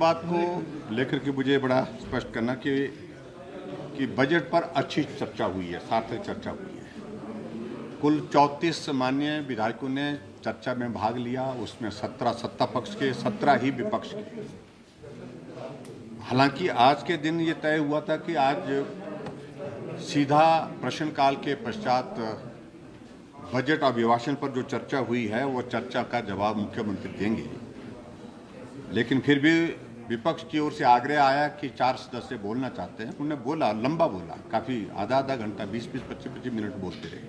बात को लेकर के मुझे बड़ा स्पष्ट करना कि बजट पर अच्छी चर्चा हुई है, सार्थक चर्चा हुई है। कुल 34 माननीय विधायकों ने चर्चा में भाग लिया, उसमें 17 सत्ता पक्ष के, 17 ही विपक्ष के। हालांकि आज के दिन ये तय हुआ था कि आज सीधा प्रश्नकाल के पश्चात बजट अभिभाषण पर जो चर्चा हुई है वो चर्चा का जवाब मुख्यमंत्री देंगे, लेकिन फिर भी विपक्ष की ओर से आग्रह आया कि 4 सदस्य बोलना चाहते हैं। उन्होंने बोला, लंबा बोला, काफ़ी आधा घंटा 20-20, 25-25 मिनट बोलते रहे।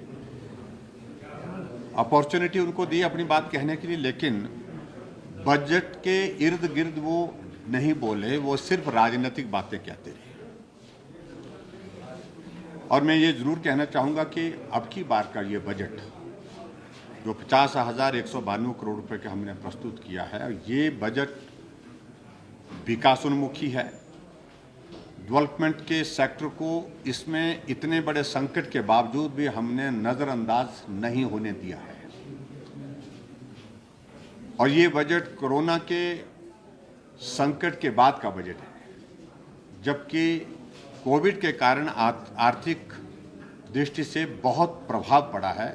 अपॉर्चुनिटी उनको दी अपनी बात कहने के लिए, लेकिन बजट के इर्द गिर्द वो नहीं बोले, वो सिर्फ राजनीतिक बातें कहते रहे। और मैं ये जरूर कहना चाहूँगा कि अब की बार का ये बजट जो 50,192 करोड़ रुपए का हमने प्रस्तुत किया है, ये बजट विकासोन्मुखी है। डेवलपमेंट के सेक्टर को इसमें इतने बड़े संकट के बावजूद भी हमने नज़रअंदाज नहीं होने दिया है। और ये बजट कोरोना के संकट के बाद का बजट है, जबकि कोविड के कारण आर्थिक दृष्टि से बहुत प्रभाव पड़ा है।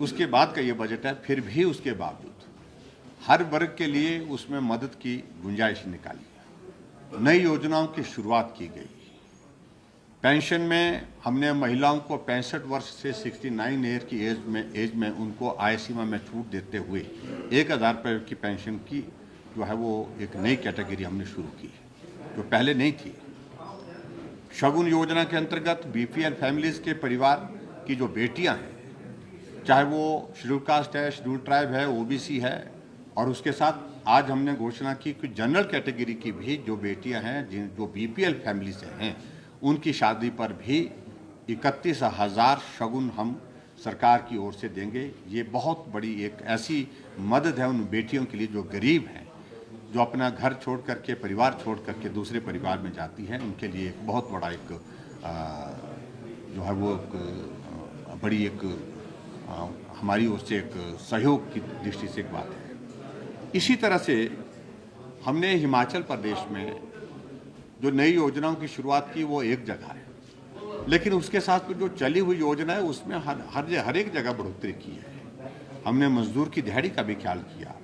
उसके बाद का ये बजट है, फिर भी उसके बावजूद हर वर्ग के लिए उसमें मदद की गुंजाइश निकाली है। नई योजनाओं की शुरुआत की गई। पेंशन में हमने महिलाओं को 65 वर्ष से 69 ईयर की एज में उनको आय सीमा में छूट देते हुए 1,000 रुपये की पेंशन की जो है वो एक नई कैटेगरी हमने शुरू की, जो पहले नहीं थी। शगुन योजना के अंतर्गत बीपीएल फैमिलीज के परिवार की जो बेटियां हैं, चाहे वो शेड्यूल कास्ट है, शेड्यूल ट्राइब है, ओबीसी है, और उसके साथ आज हमने घोषणा की कि जनरल कैटेगरी की भी जो बेटियां हैं, जो बीपीएल फैमिली से हैं, उनकी शादी पर भी 31,000 शगुन हम सरकार की ओर से देंगे। ये बहुत बड़ी एक ऐसी मदद है उन बेटियों के लिए जो गरीब हैं, जो अपना घर छोड़ करके, परिवार छोड़ करके दूसरे परिवार में जाती हैं। उनके लिए एक बहुत बड़ा एक जो है वो एक बड़ी एक हमारी ओर से एक सहयोग की दृष्टि से एक बात है। इसी तरह से हमने हिमाचल प्रदेश में जो नई योजनाओं की शुरुआत की वो एक जगह है, लेकिन उसके साथ जो चली हुई योजना है उसमें हर एक जगह बढ़ोतरी की है। हमने मजदूर की दिहाड़ी का भी ख्याल किया,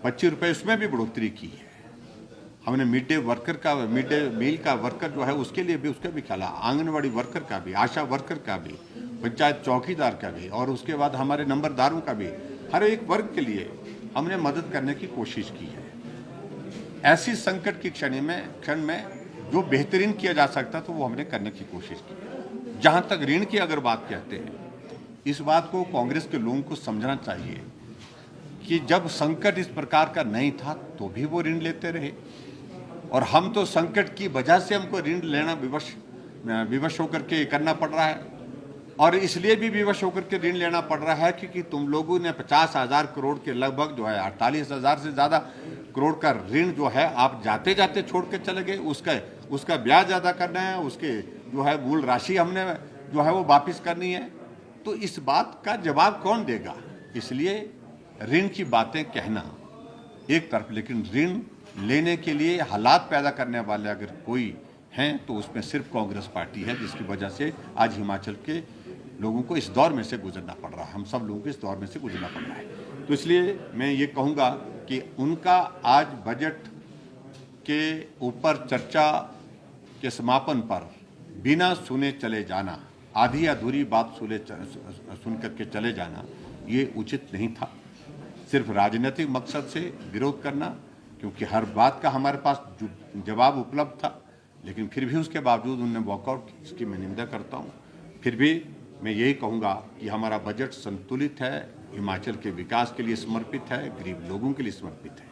25 रुपये उसमें भी बढ़ोतरी की है। हमने मिड डे मील का वर्कर जो है उसके लिए भी उसका भी ख्याल, आंगनवाड़ी वर्कर का भी, आशा वर्कर का भी, पंचायत चौकीदार का भी, और उसके बाद हमारे नंबरदारों का भी, हर एक वर्ग के लिए हमने मदद करने की कोशिश की है। ऐसी संकट की क्षण में जो बेहतरीन किया जा सकता तो वो हमने करने की कोशिश की। जहाँ तक ऋण की अगर बात कहते हैं, इस बात को कांग्रेस के लोगों को समझना चाहिए कि जब संकट इस प्रकार का नहीं था तो भी वो ऋण लेते रहे, और हम तो संकट की वजह से हमको ऋण लेना विवश होकर के करना पड़ रहा है। और इसलिए भी विवश होकर के ऋण लेना पड़ रहा है क्योंकि तुम लोगों ने 50,000 करोड़ के लगभग जो है 48,000 से ज़्यादा करोड़ का ऋण जो है आप जाते जाते छोड़ के चले गए। उसका ब्याज अदा करना है, उसके जो है मूल राशि हमने जो है वो वापस करनी है। तो इस बात का जवाब कौन देगा? इसलिए ऋण की बातें कहना एक तरफ, लेकिन ऋण लेने के लिए हालात पैदा करने वाले अगर कोई हैं तो उसमें सिर्फ कांग्रेस पार्टी है, जिसकी वजह से आज हिमाचल के लोगों को इस दौर में से गुजरना पड़ रहा है। हम सब लोगों को इस दौर में से गुजरना पड़ रहा है। तो इसलिए मैं ये कहूँगा कि उनका आज बजट के ऊपर चर्चा के समापन पर बिना सुने चले जाना, आधी अधूरी बात सुन करके चले जाना, ये उचित नहीं था। सिर्फ राजनीतिक मकसद से विरोध करना, क्योंकि हर बात का हमारे पास जवाब उपलब्ध था, लेकिन फिर भी उसके बावजूद उन्होंने वॉकआउट की, इसकी मैं निंदा करता हूँ। फिर भी मैं यही कहूँगा कि हमारा बजट संतुलित है, हिमाचल के विकास के लिए समर्पित है, गरीब लोगों के लिए समर्पित है।